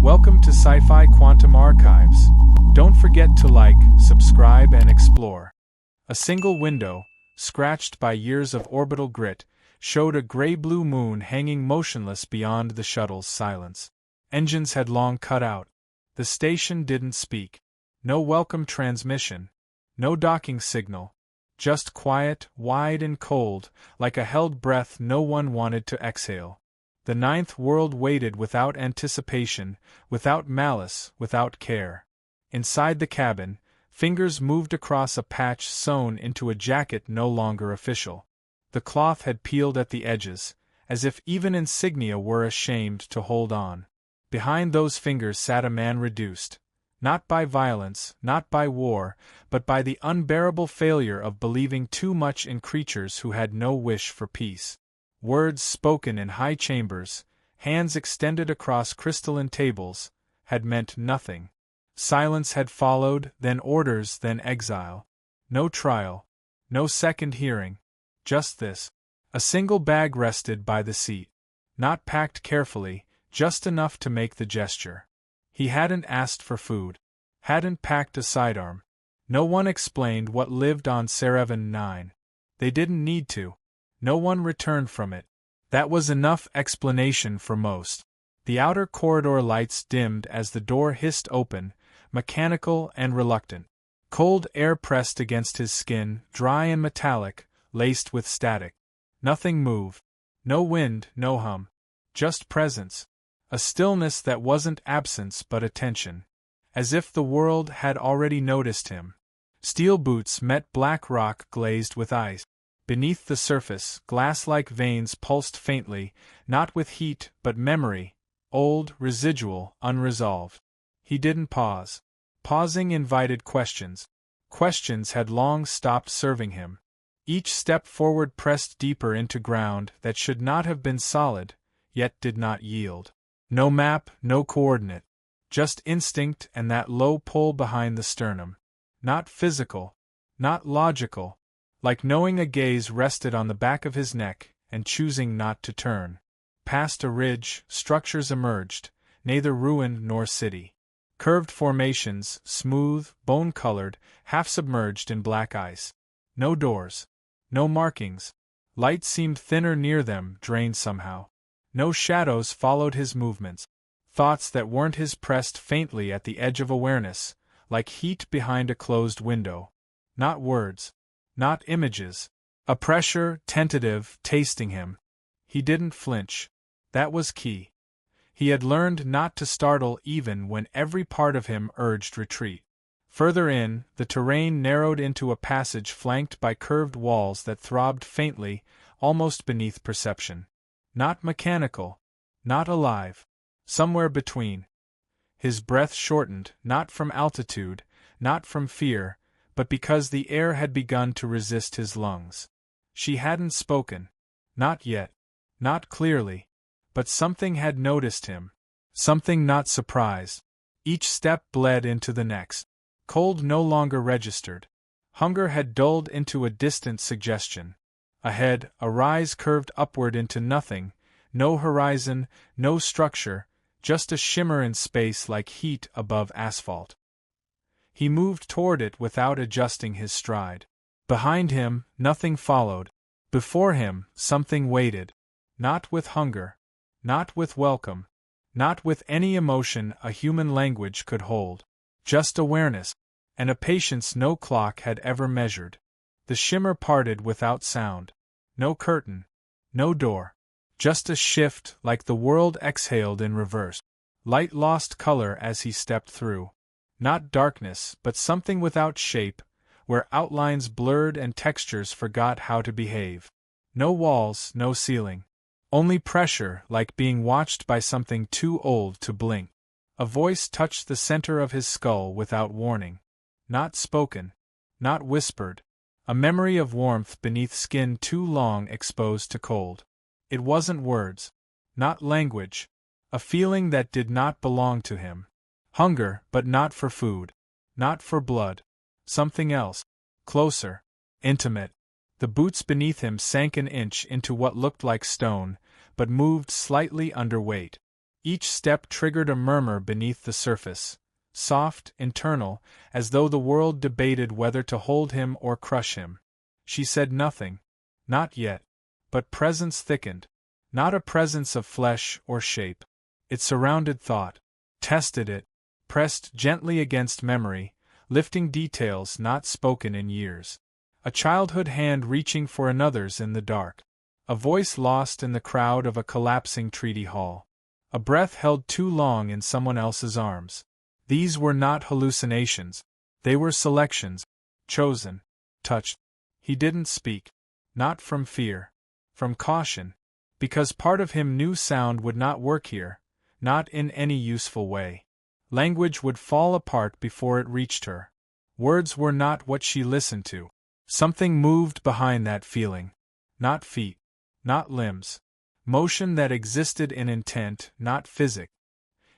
Welcome to Sci-Fi Quantum Archives. Don't forget to like, subscribe, and explore. A single window, scratched by years of orbital grit, showed a gray-blue moon hanging motionless beyond the shuttle's silence. Engines had long cut out. The station didn't speak. No welcome transmission. No docking signal. Just quiet, wide and cold, like a held breath no one wanted to exhale. The ninth world waited without anticipation, without malice, without care. Inside the cabin, fingers moved across a patch sewn into a jacket no longer official. The cloth had peeled at the edges, as if even insignia were ashamed to hold on. Behind those fingers sat a man reduced, not by violence, not by war, but by the unbearable failure of believing too much in creatures who had no wish for peace. Words spoken in high chambers, hands extended across crystalline tables, had meant nothing. Silence had followed, then orders, then exile. No trial, no second hearing, just this. A single bag rested by the seat. Not packed carefully, just enough to make the gesture. He hadn't asked for food. Hadn't packed a sidearm. No one explained what lived on Serevan 9. They didn't need to. No one returned from it. That was enough explanation for most. The outer corridor lights dimmed as the door hissed open, mechanical and reluctant. Cold air pressed against his skin, dry and metallic, laced with static. Nothing moved. No wind, no hum. Just presence. A stillness that wasn't absence but attention. As if the world had already noticed him. Steel boots met black rock glazed with ice. Beneath the surface, glass-like veins pulsed faintly, not with heat but memory, old, residual, unresolved. He didn't pause. Pausing invited questions. Questions had long stopped serving him. Each step forward pressed deeper into ground that should not have been solid, yet did not yield. No map, no coordinate. Just instinct and that low pull behind the sternum. Not physical. Not logical. Like knowing a gaze rested on the back of his neck and choosing not to turn. Past a ridge, structures emerged, neither ruin nor city. Curved formations, smooth, bone-colored, half-submerged in black ice. No doors. No markings. Light seemed thinner near them, drained somehow. No shadows followed his movements. Thoughts that weren't his pressed faintly at the edge of awareness, like heat behind a closed window. Not words. Not images. A pressure, tentative, tasting him. He didn't flinch. That was key. He had learned not to startle even when every part of him urged retreat. Further in, the terrain narrowed into a passage flanked by curved walls that throbbed faintly, almost beneath perception. Not mechanical. Not alive. Somewhere between. His breath shortened, not from altitude, not from fear, but because the air had begun to resist his lungs. She hadn't spoken. Not yet. Not clearly. But something had noticed him. Something not surprised. Each step bled into the next. Cold no longer registered. Hunger had dulled into a distant suggestion. Ahead, a rise curved upward into nothing, no horizon, no structure, just a shimmer in space like heat above asphalt. He moved toward it without adjusting his stride. Behind him, nothing followed. Before him, something waited. Not with hunger. Not with welcome. Not with any emotion a human language could hold. Just awareness. And a patience no clock had ever measured. The shimmer parted without sound. No curtain. No door. Just a shift like the world exhaled in reverse. Light lost color as he stepped through. Not darkness, but something without shape, where outlines blurred and textures forgot how to behave. No walls, no ceiling. Only pressure, like being watched by something too old to blink. A voice touched the center of his skull without warning. Not spoken. Not whispered. A memory of warmth beneath skin too long exposed to cold. It wasn't words. Not language. A feeling that did not belong to him. Hunger, but not for food. Not for blood. Something else. Closer. Intimate. The boots beneath him sank an inch into what looked like stone, but moved slightly under weight. Each step triggered a murmur beneath the surface, soft, internal, as though the world debated whether to hold him or crush him. She said nothing. Not yet. But presence thickened. Not a presence of flesh or shape. It surrounded thought, tested it, pressed gently against memory, lifting details not spoken in years. A childhood hand reaching for another's in the dark. A voice lost in the crowd of a collapsing treaty hall. A breath held too long in someone else's arms. These were not hallucinations. They were selections. Chosen. Touched. He didn't speak. Not from fear. From caution. Because part of him knew sound would not work here. Not in any useful way. Language would fall apart before it reached her. Words were not what she listened to. Something moved behind that feeling. Not feet. Not limbs. Motion that existed in intent, not physic.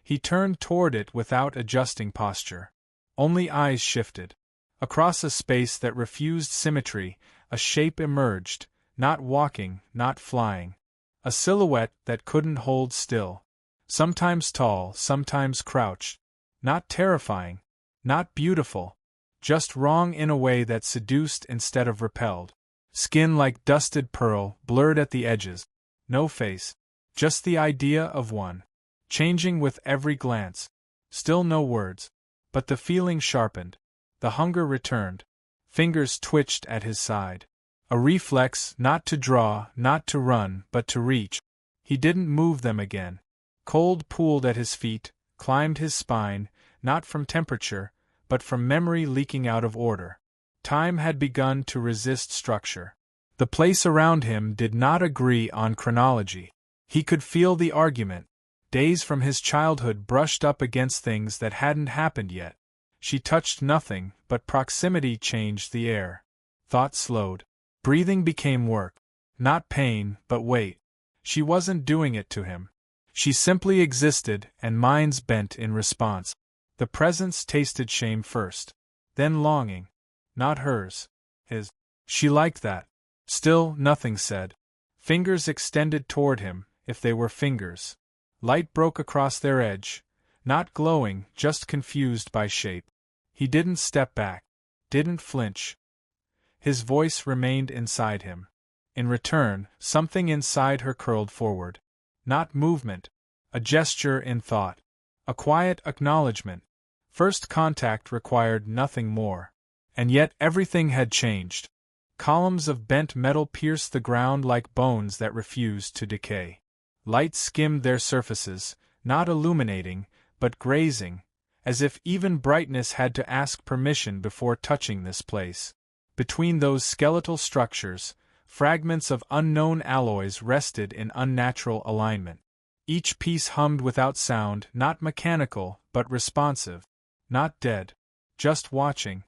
He turned toward it without adjusting posture. Only eyes shifted. Across a space that refused symmetry, a shape emerged, not walking, not flying. A silhouette that couldn't hold still. Sometimes tall, sometimes crouched. Not terrifying. Not beautiful. Just wrong in a way that seduced instead of repelled. Skin like dusted pearl, blurred at the edges. No face. Just the idea of one. Changing with every glance. Still no words. But the feeling sharpened. The hunger returned. Fingers twitched at his side. A reflex, not to draw, not to run, but to reach. He didn't move them again. Cold pooled at his feet, climbed his spine, not from temperature, but from memory leaking out of order. Time had begun to resist structure. The place around him did not agree on chronology. He could feel the argument. Days from his childhood brushed up against things that hadn't happened yet. She touched nothing, but proximity changed the air. Thought slowed. Breathing became work. Not pain, but weight. She wasn't doing it to him. She simply existed, and minds bent in response. The presence tasted shame first. Then longing. Not hers. His. She liked that. Still, nothing said. Fingers extended toward him, if they were fingers. Light broke across their edge. Not glowing, just confused by shape. He didn't step back. Didn't flinch. His voice remained inside him. In return, something inside her curled forward. Not movement. A gesture in thought. A quiet acknowledgement. First contact required nothing more. And yet everything had changed. Columns of bent metal pierced the ground like bones that refused to decay. Light skimmed their surfaces, not illuminating, but grazing, as if even brightness had to ask permission before touching this place. Between those skeletal structures, fragments of unknown alloys rested in unnatural alignment. Each piece hummed without sound, not mechanical, but responsive. Not dead. Just watching.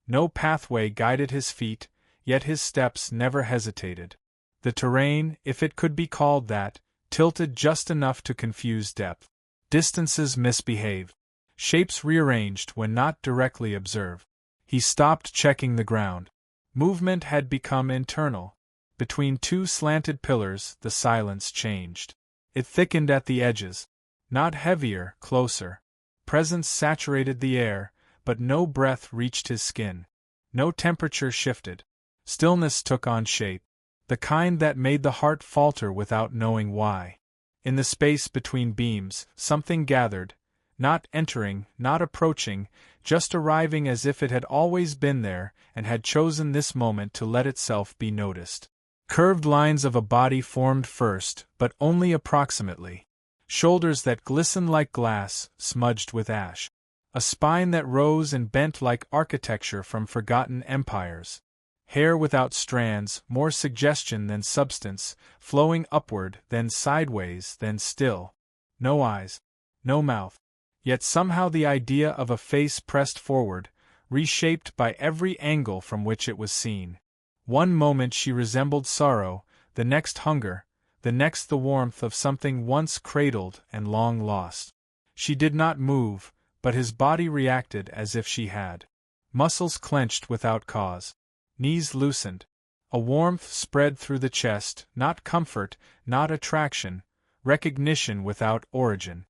No pathway guided his feet, yet his steps never hesitated. The terrain, if it could be called that, tilted just enough to confuse depth. Distances misbehaved. Shapes rearranged when not directly observed. He stopped checking the ground. Movement had become internal. Between two slanted pillars, the silence changed. It thickened at the edges. Not heavier, closer. Presence saturated the air, but no breath reached his skin. No temperature shifted. Stillness took on shape. The kind that made the heart falter without knowing why. In the space between beams, something gathered. Not entering, not approaching, just arriving as if it had always been there and had chosen this moment to let itself be noticed. Curved lines of a body formed first, but only approximately. Shoulders that glistened like glass, smudged with ash. A spine that rose and bent like architecture from forgotten empires. Hair without strands, more suggestion than substance, flowing upward, then sideways, then still. No eyes. No mouth. Yet somehow the idea of a face pressed forward, reshaped by every angle from which it was seen. One moment she resembled sorrow, the next hunger, the next the warmth of something once cradled and long lost. She did not move, but his body reacted as if she had. Muscles clenched without cause. Knees loosened. A warmth spread through the chest, not comfort, not attraction, recognition without origin.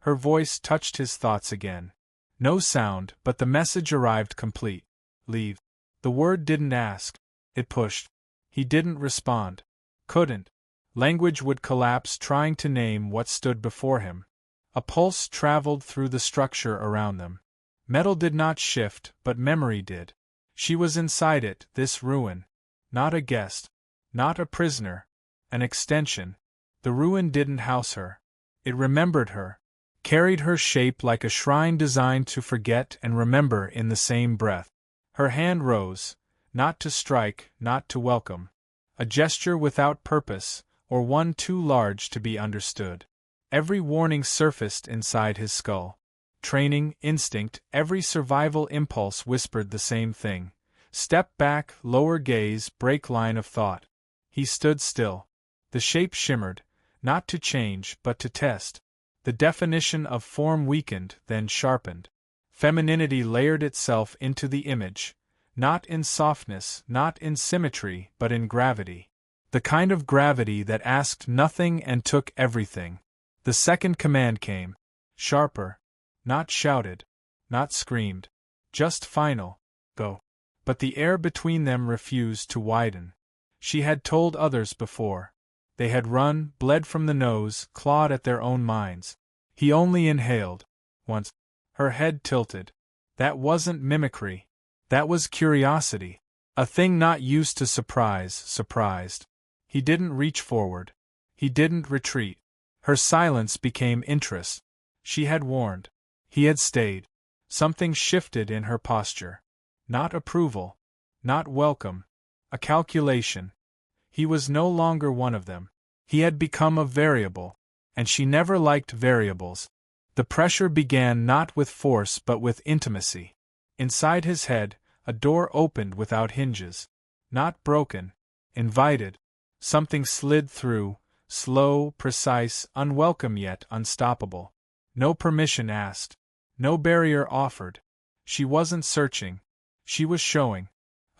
Her voice touched his thoughts again. No sound, but the message arrived complete. Leave. The word didn't ask. It pushed. He didn't respond. Couldn't. Language would collapse trying to name what stood before him. A pulse traveled through the structure around them. Metal did not shift, but memory did. She was inside it, this ruin. Not a guest. Not a prisoner. An extension. The ruin didn't house her. It remembered her. Carried her shape like a shrine designed to forget and remember in the same breath. Her hand rose, not to strike, not to welcome. A gesture without purpose, or one too large to be understood. Every warning surfaced inside his skull. Training, instinct, every survival impulse whispered the same thing. Step back, lower gaze, break line of thought. He stood still. The shape shimmered, not to change, but to test. The definition of form weakened, then sharpened. Femininity layered itself into the image, not in softness, not in symmetry, but in gravity. The kind of gravity that asked nothing and took everything. The second command came. Sharper. Not shouted. Not screamed. Just final. Go. But the air between them refused to widen. She had told others before. They had run, bled from the nose, clawed at their own minds. He only inhaled. Once. Her head tilted. That wasn't mimicry. That was curiosity. A thing not used to surprise, surprised. He didn't reach forward. He didn't retreat. Her silence became interest. She had warned. He had stayed. Something shifted in her posture. Not approval. Not welcome. A calculation. He was no longer one of them. He had become a variable. And she never liked variables. The pressure began not with force but with intimacy. Inside his head, a door opened without hinges. Not broken. Invited. Something slid through, slow, precise, unwelcome yet unstoppable. No permission asked. No barrier offered. She wasn't searching. She was showing.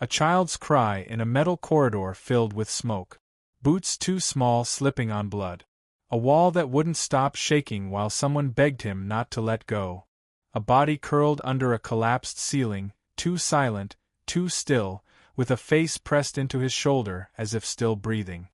A child's cry in a metal corridor filled with smoke. Boots too small slipping on blood. A wall that wouldn't stop shaking while someone begged him not to let go. A body curled under a collapsed ceiling, too silent, too still, with a face pressed into his shoulder as if still breathing.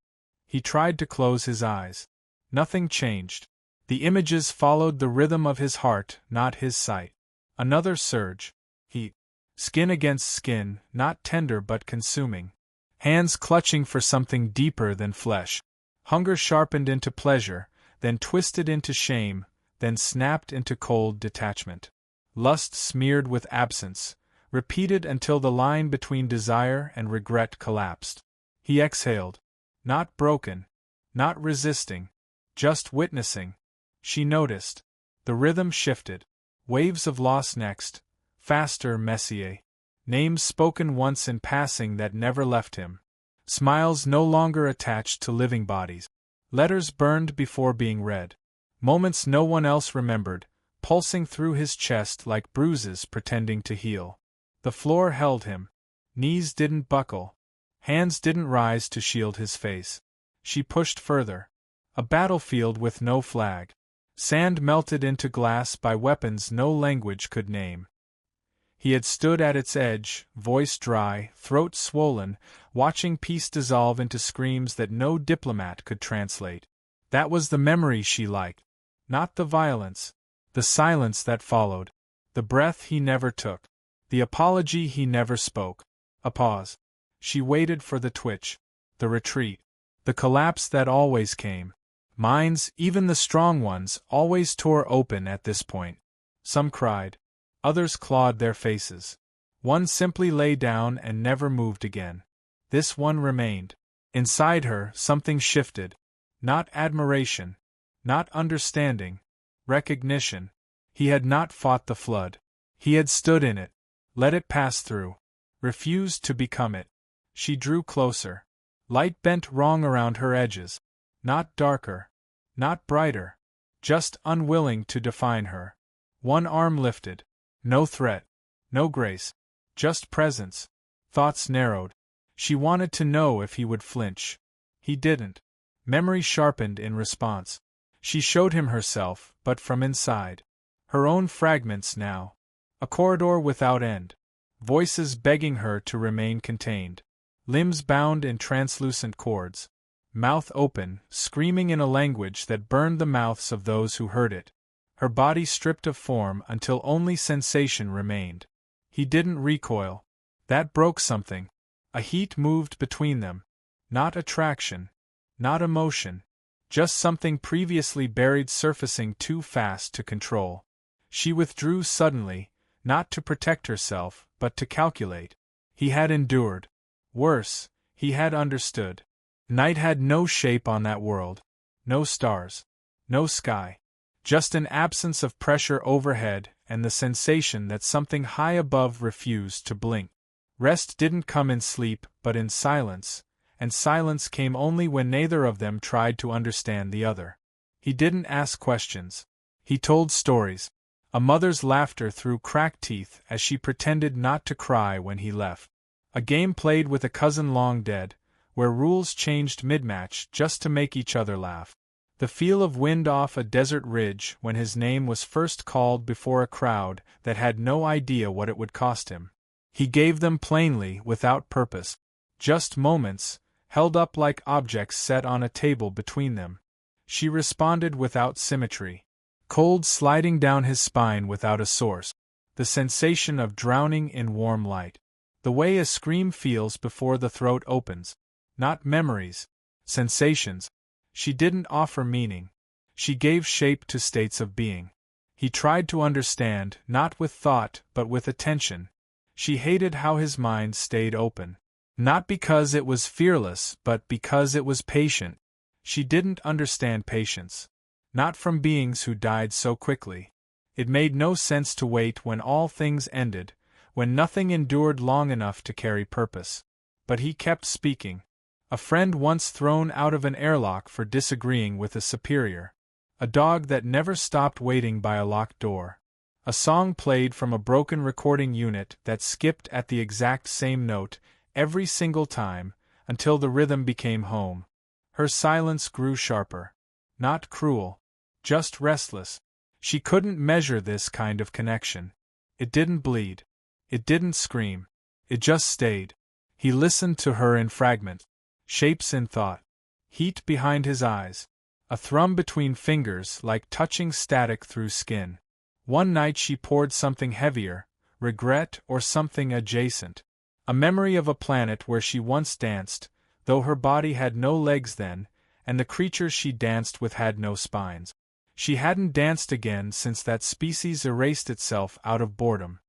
He tried to close his eyes. Nothing changed. The images followed the rhythm of his heart, not his sight. Another surge. Heat. Skin against skin, not tender but consuming. Hands clutching for something deeper than flesh. Hunger sharpened into pleasure, then twisted into shame, then snapped into cold detachment. Lust smeared with absence, repeated until the line between desire and regret collapsed. He exhaled. Not broken. Not resisting. Just witnessing. She noticed. The rhythm shifted. Waves of loss next. Faster, Messier. Names spoken once in passing that never left him. Smiles no longer attached to living bodies. Letters burned before being read. Moments no one else remembered, pulsing through his chest like bruises pretending to heal. The floor held him. Knees didn't buckle. Hands didn't rise to shield his face. She pushed further. A battlefield with no flag. Sand melted into glass by weapons no language could name. He had stood at its edge, voice dry, throat swollen, watching peace dissolve into screams that no diplomat could translate. That was the memory she liked. Not the violence. The silence that followed. The breath he never took. The apology he never spoke. A pause. She waited for the twitch. The retreat. The collapse that always came. Minds, even the strong ones, always tore open at this point. Some cried. Others clawed their faces. One simply lay down and never moved again. This one remained. Inside her, something shifted. Not admiration. Not understanding. Recognition. He had not fought the flood. He had stood in it. Let it pass through. Refused to become it. She drew closer. Light bent wrong around her edges. Not darker. Not brighter. Just unwilling to define her. One arm lifted. No threat. No grace. Just presence. Thoughts narrowed. She wanted to know if he would flinch. He didn't. Memory sharpened in response. She showed him herself, but from inside. Her own fragments now. A corridor without end. Voices begging her to remain contained. Limbs bound in translucent cords. Mouth open, screaming in a language that burned the mouths of those who heard it. Her body stripped of form until only sensation remained. He didn't recoil. That broke something. A heat moved between them. Not attraction. Not emotion. Just something previously buried surfacing too fast to control. She withdrew suddenly, not to protect herself, but to calculate. He had endured. Worse, he had understood. Night had no shape on that world. No stars. No sky. Just an absence of pressure overhead and the sensation that something high above refused to blink. Rest didn't come in sleep but in silence, and silence came only when neither of them tried to understand the other. He didn't ask questions. He told stories. A mother's laughter through cracked teeth as she pretended not to cry when he left. A game played with a cousin long dead, where rules changed mid-match just to make each other laugh. The feel of wind off a desert ridge when his name was first called before a crowd that had no idea what it would cost him. He gave them plainly, without purpose. Just moments, held up like objects set on a table between them. She responded without symmetry. Cold sliding down his spine without a source. The sensation of drowning in warm light. The way a scream feels before the throat opens. Not memories. Sensations. She didn't offer meaning. She gave shape to states of being. He tried to understand, not with thought, but with attention. She hated how his mind stayed open. Not because it was fearless, but because it was patient. She didn't understand patience. Not from beings who died so quickly. It made no sense to wait when all things ended, when nothing endured long enough to carry purpose. But he kept speaking. A friend once thrown out of an airlock for disagreeing with a superior. A dog that never stopped waiting by a locked door. A song played from a broken recording unit that skipped at the exact same note every single time, until the rhythm became home. Her silence grew sharper. Not cruel. Just restless. She couldn't measure this kind of connection. It didn't bleed. It didn't scream. It just stayed. He listened to her in fragments. Shapes in thought. Heat behind his eyes. A thrum between fingers like touching static through skin. One night she poured something heavier, regret or something adjacent. A memory of a planet where she once danced, though her body had no legs then, and the creatures she danced with had no spines. She hadn't danced again since that species erased itself out of boredom.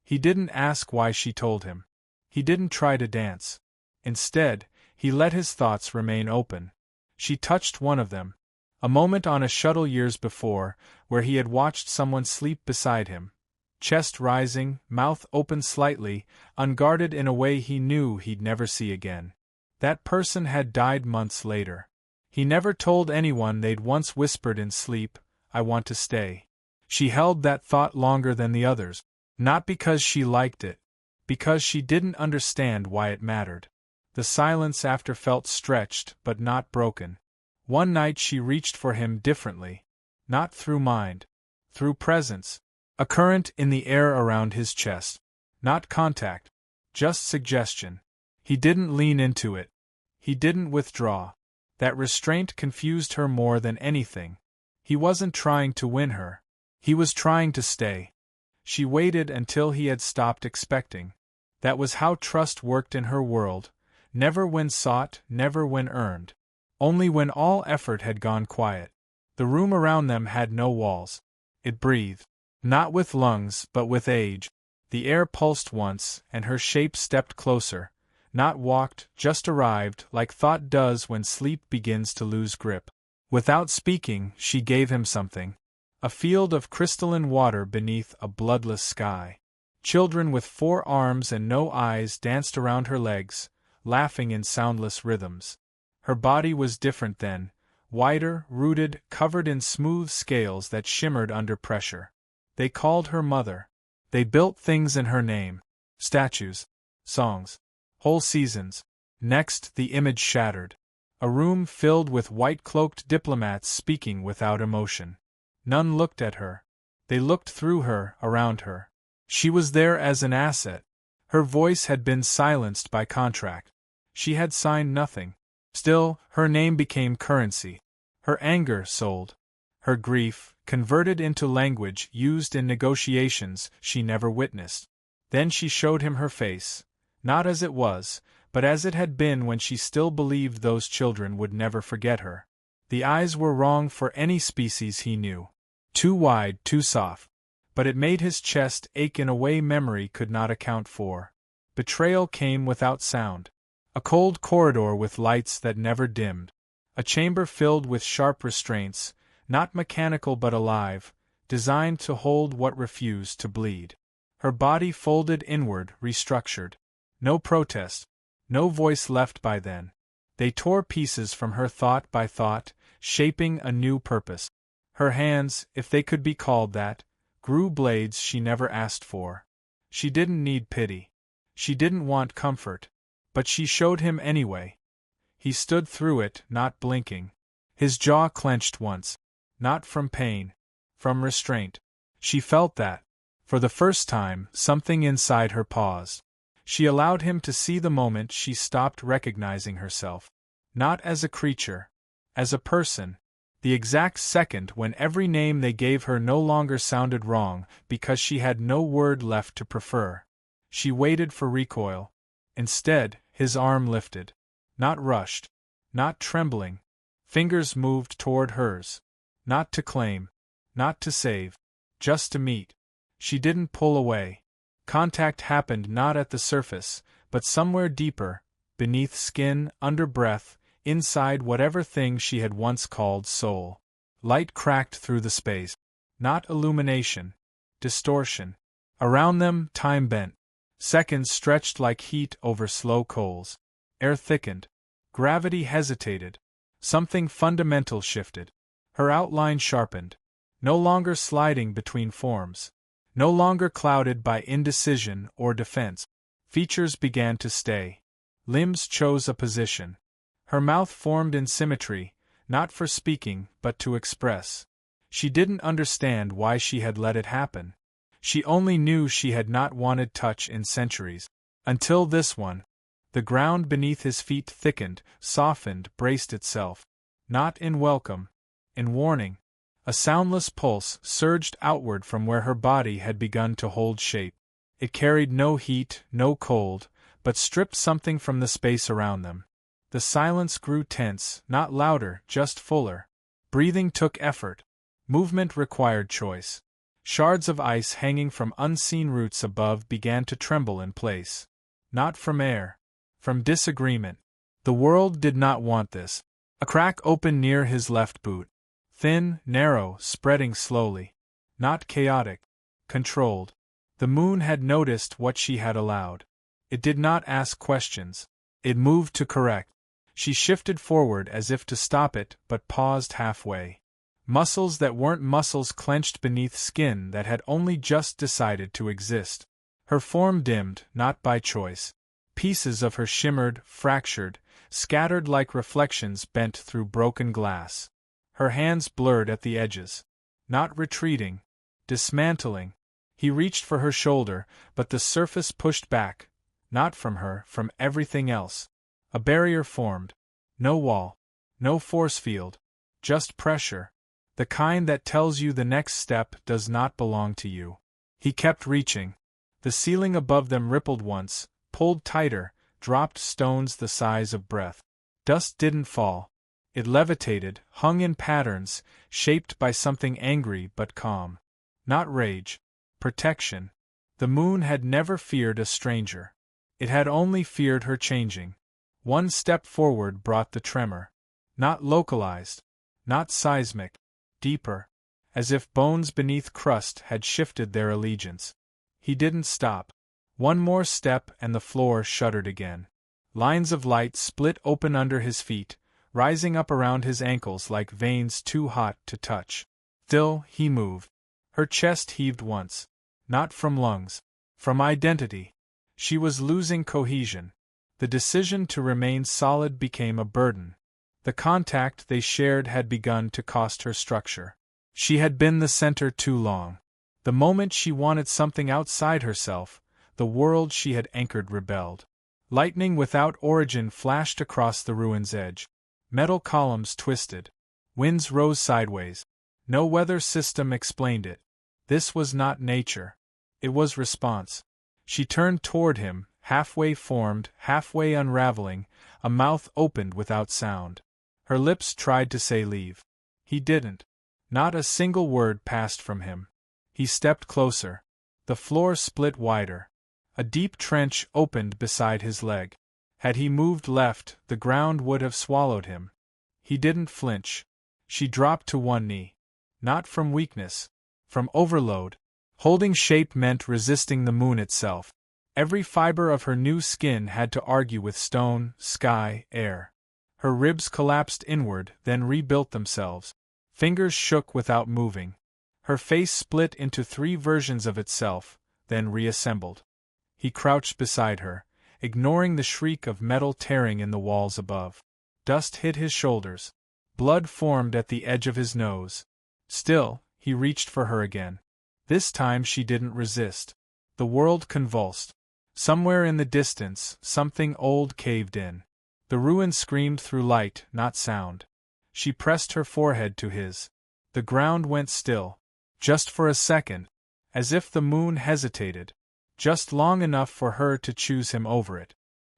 He didn't ask why she told him. He didn't try to dance. Instead, he let his thoughts remain open. She touched one of them. A moment on a shuttle years before, where he had watched someone sleep beside him. Chest rising, mouth open slightly, unguarded in a way he knew he'd never see again. That person had died months later. He never told anyone they'd once whispered in sleep, "I want to stay." She held that thought longer than the others. Not because she liked it. Because she didn't understand why it mattered. The silence after felt stretched, but not broken. One night she reached for him differently. Not through mind. Through presence. A current in the air around his chest. Not contact. Just suggestion. He didn't lean into it. He didn't withdraw. That restraint confused her more than anything. He wasn't trying to win her. He was trying to stay. She waited until he had stopped expecting. That was how trust worked in her world. Never when sought, never when earned. Only when all effort had gone quiet. The room around them had no walls. It breathed. Not with lungs, but with age. The air pulsed once, and her shape stepped closer. Not walked, just arrived, like thought does when sleep begins to lose grip. Without speaking, she gave him something. A field of crystalline water beneath a bloodless sky. Children with 4 arms and no eyes danced around her legs, laughing in soundless rhythms. Her body was different then, wider, rooted, covered in smooth scales that shimmered under pressure. They called her mother. They built things in her name. Statues. Songs. Whole seasons. Next, the image shattered. A room filled with white-cloaked diplomats speaking without emotion. None looked at her. They looked through her, around her. She was there as an asset. Her voice had been silenced by contract. She had signed nothing. Still, her name became currency. Her anger sold. Her grief, converted into language used in negotiations she never witnessed. Then she showed him her face, not as it was, but as it had been when she still believed those children would never forget her. The eyes were wrong for any species he knew. Too wide, too soft. But it made his chest ache in a way memory could not account for. Betrayal came without sound. A cold corridor with lights that never dimmed. A chamber filled with sharp restraints, not mechanical but alive, designed to hold what refused to bleed. Her body folded inward, restructured. No protest. No voice left by then. They tore pieces from her thought by thought, shaping a new purpose. Her hands, if they could be called that, grew blades she never asked for. She didn't need pity. She didn't want comfort. But she showed him anyway. He stood through it, not blinking. His jaw clenched once. Not from pain. From restraint. She felt that. For the first time, something inside her paused. She allowed him to see the moment she stopped recognizing herself. Not as a creature. As a person. The exact second when every name they gave her no longer sounded wrong because she had no word left to prefer. She waited for recoil. Instead, his arm lifted. Not rushed. Not trembling. Fingers moved toward hers. Not to claim. Not to save. Just to meet. She didn't pull away. Contact happened not at the surface, but somewhere deeper, beneath skin, under breath, inside whatever thing she had once called soul. Light cracked through the space. Not illumination. Distortion. Around them, time bent. Seconds stretched like heat over slow coals. Air thickened. Gravity hesitated. Something fundamental shifted. Her outline sharpened. No longer sliding between forms. No longer clouded by indecision or defense. Features began to stay. Limbs chose a position. Her mouth formed in symmetry, not for speaking, but to express. She didn't understand why she had let it happen. She only knew she had not wanted touch in centuries. Until this one. The ground beneath his feet thickened, softened, braced itself. Not in welcome. In warning. A soundless pulse surged outward from where her body had begun to hold shape. It carried no heat, no cold, but stripped something from the space around them. The silence grew tense, not louder, just fuller. Breathing took effort. Movement required choice. Shards of ice hanging from unseen roots above began to tremble in place. Not from air. From disagreement. The world did not want this. A crack opened near his left boot. Thin, narrow, spreading slowly. Not chaotic. Controlled. The moon had noticed what she had allowed. It did not ask questions. It moved to correct. She shifted forward as if to stop it, but paused halfway. Muscles that weren't muscles clenched beneath skin that had only just decided to exist. Her form dimmed, not by choice. Pieces of her shimmered, fractured, scattered like reflections bent through broken glass. Her hands blurred at the edges. Not retreating. Dismantling. He reached for her shoulder, but the surface pushed back. Not from her, from everything else. A barrier formed. No wall. No force field. Just pressure. The kind that tells you the next step does not belong to you. He kept reaching. The ceiling above them rippled once, pulled tighter, dropped stones the size of breath. Dust didn't fall. It levitated, hung in patterns, shaped by something angry but calm. Not rage. Protection. The moon had never feared a stranger. It had only feared her changing. One step forward brought the tremor. Not localized. Not seismic. Deeper. As if bones beneath crust had shifted their allegiance. He didn't stop. One more step and the floor shuddered again. Lines of light split open under his feet, rising up around his ankles like veins too hot to touch. Still, he moved. Her chest heaved once. Not from lungs. From identity. She was losing cohesion. The decision to remain solid became a burden. The contact they shared had begun to cost her structure. She had been the center too long. The moment she wanted something outside herself, the world she had anchored rebelled. Lightning without origin flashed across the ruin's edge. Metal columns twisted. Winds rose sideways. No weather system explained it. This was not nature. It was response. She turned toward him, halfway formed, halfway unraveling, a mouth opened without sound. Her lips tried to say leave. He didn't. Not a single word passed from him. He stepped closer. The floor split wider. A deep trench opened beside his leg. Had he moved left, the ground would have swallowed him. He didn't flinch. She dropped to one knee. Not from weakness. From overload. Holding shape meant resisting the moon itself. Every fiber of her new skin had to argue with stone, sky, air. Her ribs collapsed inward, then rebuilt themselves. Fingers shook without moving. Her face split into 3 versions of itself, then reassembled. He crouched beside her, ignoring the shriek of metal tearing in the walls above. Dust hit his shoulders. Blood formed at the edge of his nose. Still, he reached for her again. This time she didn't resist. The world convulsed. Somewhere in the distance, something old caved in. The ruin screamed through light, not sound. She pressed her forehead to his. The ground went still. Just for a second. As if the moon hesitated. Just long enough for her to choose him over it.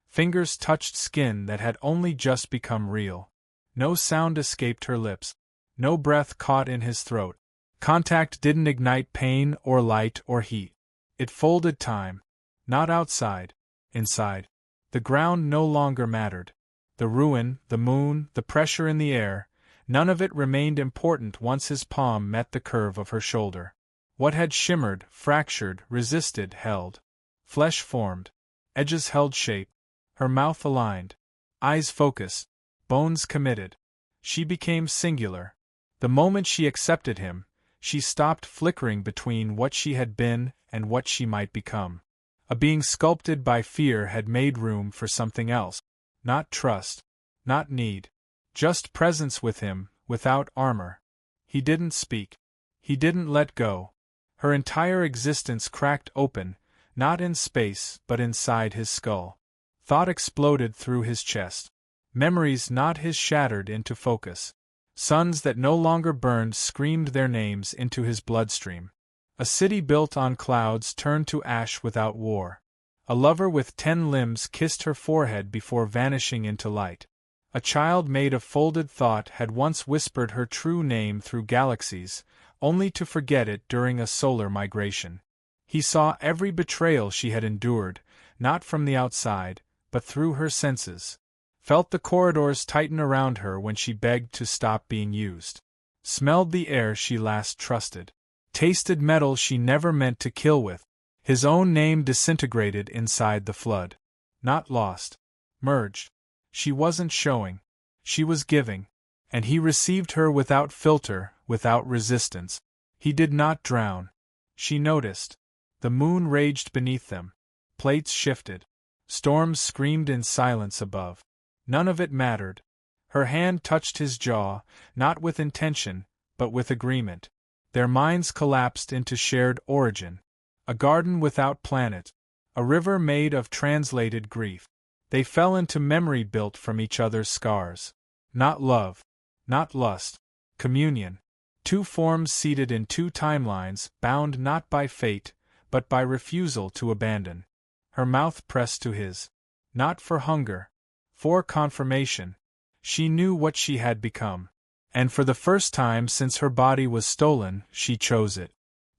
Fingers touched skin that had only just become real. No sound escaped her lips. No breath caught in his throat. Contact didn't ignite pain or light or heat. It folded time. Not outside. Inside. The ground no longer mattered. The ruin, the moon, the pressure in the air, none of it remained important once his palm met the curve of her shoulder. What had shimmered, fractured, resisted, held. Flesh formed. Edges held shape. Her mouth aligned. Eyes focused. Bones committed. She became singular. The moment she accepted him, she stopped flickering between what she had been and what she might become. A being sculpted by fear had made room for something else. Not trust. Not need. Just presence with him, without armor. He didn't speak. He didn't let go. Her entire existence cracked open, not in space but inside his skull. Thought exploded through his chest. Memories not his shattered into focus. Suns that no longer burned screamed their names into his bloodstream. A city built on clouds turned to ash without war. A lover with 10 limbs kissed her forehead before vanishing into light. A child made of folded thought had once whispered her true name through galaxies, only to forget it during a solar migration. He saw every betrayal she had endured, not from the outside, but through her senses. Felt the corridors tighten around her when she begged to stop being used. Smelled the air she last trusted. Tasted metal she never meant to kill with. His own name disintegrated inside the flood. Not lost. Merged. She wasn't showing. She was giving. And he received her without filter, without resistance. He did not drown. She noticed. The moon raged beneath them. Plates shifted. Storms screamed in silence above. None of it mattered. Her hand touched his jaw, not with intention, but with agreement. Their minds collapsed into shared origin. A garden without planet. A river made of translated grief. They fell into memory built from each other's scars. Not love. Not lust. Communion. 2 forms seated in 2 timelines, bound not by fate, but by refusal to abandon. Her mouth pressed to his. Not for hunger. For confirmation. She knew what she had become. And for the first time since her body was stolen, she chose it.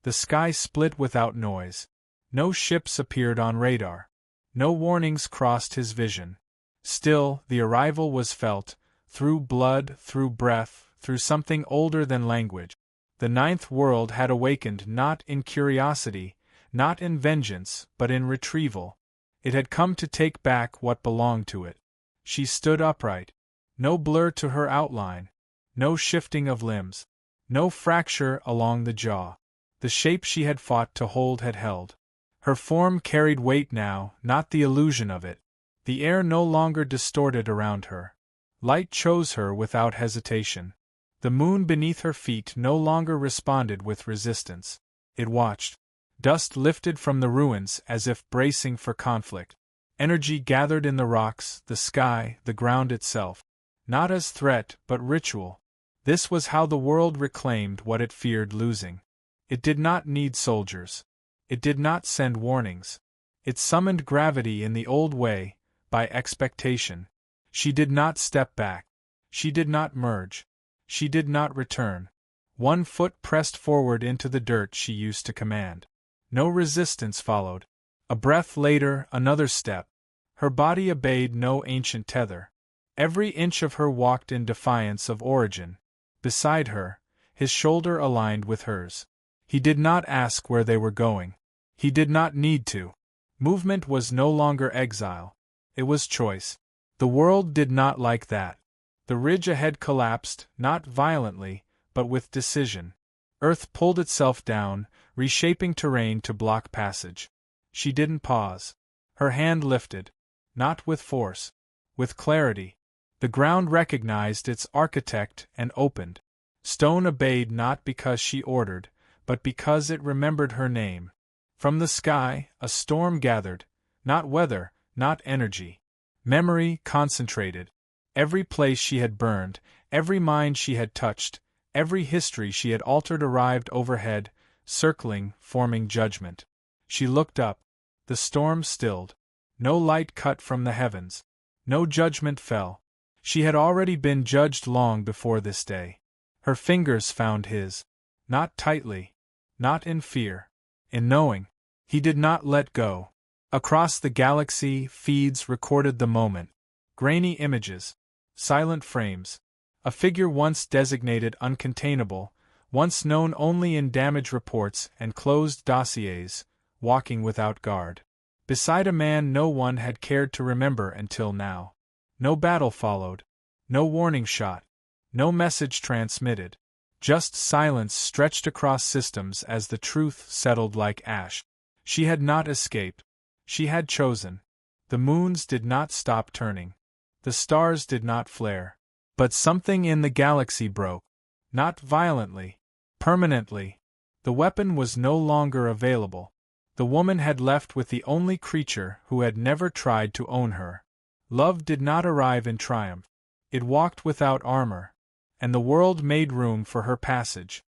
The sky split without noise. No ships appeared on radar. No warnings crossed his vision. Still, the arrival was felt, through blood, through breath, through something older than language. The 9th world had awakened not in curiosity, not in vengeance, but in retrieval. It had come to take back what belonged to it. She stood upright. No blur to her outline. No shifting of limbs. No fracture along the jaw. The shape she had fought to hold had held. Her form carried weight now, not the illusion of it. The air no longer distorted around her. Light chose her without hesitation. The moon beneath her feet no longer responded with resistance. It watched. Dust lifted from the ruins as if bracing for conflict. Energy gathered in the rocks, the sky, the ground itself. Not as threat, but ritual. This was how the world reclaimed what it feared losing. It did not need soldiers. It did not send warnings. It summoned gravity in the old way, by expectation. She did not step back. She did not merge. She did not return. One foot pressed forward into the dirt she used to command. No resistance followed. A breath later, another step. Her body obeyed no ancient tether. Every inch of her walked in defiance of origin. Beside her, his shoulder aligned with hers. He did not ask where they were going. He did not need to. Movement was no longer exile. It was choice. The world did not like that. The ridge ahead collapsed, not violently, but with decision. Earth pulled itself down, reshaping terrain to block passage. She didn't pause. Her hand lifted. Not with force. With clarity. The ground recognized its architect and opened. Stone obeyed not because she ordered, but because it remembered her name. From the sky, a storm gathered. Not weather, not energy. Memory concentrated. Every place she had burned, every mind she had touched, every history she had altered arrived overhead, circling, forming judgment. She looked up. The storm stilled. No light cut from the heavens. No judgment fell. She had already been judged long before this day. Her fingers found his. Not tightly. Not in fear. In knowing. He did not let go. Across the galaxy, feeds recorded the moment. Grainy images. Silent frames. A figure once designated uncontainable, once known only in damage reports and closed dossiers, walking without guard. Beside a man no one had cared to remember until now. No battle followed. No warning shot. No message transmitted. Just silence stretched across systems as the truth settled like ash. She had not escaped. She had chosen. The moons did not stop turning. The stars did not flare. But something in the galaxy broke. Not violently. Permanently. The weapon was no longer available. The woman had left with the only creature who had never tried to own her. Love did not arrive in triumph. It walked without armor. And the world made room for her passage.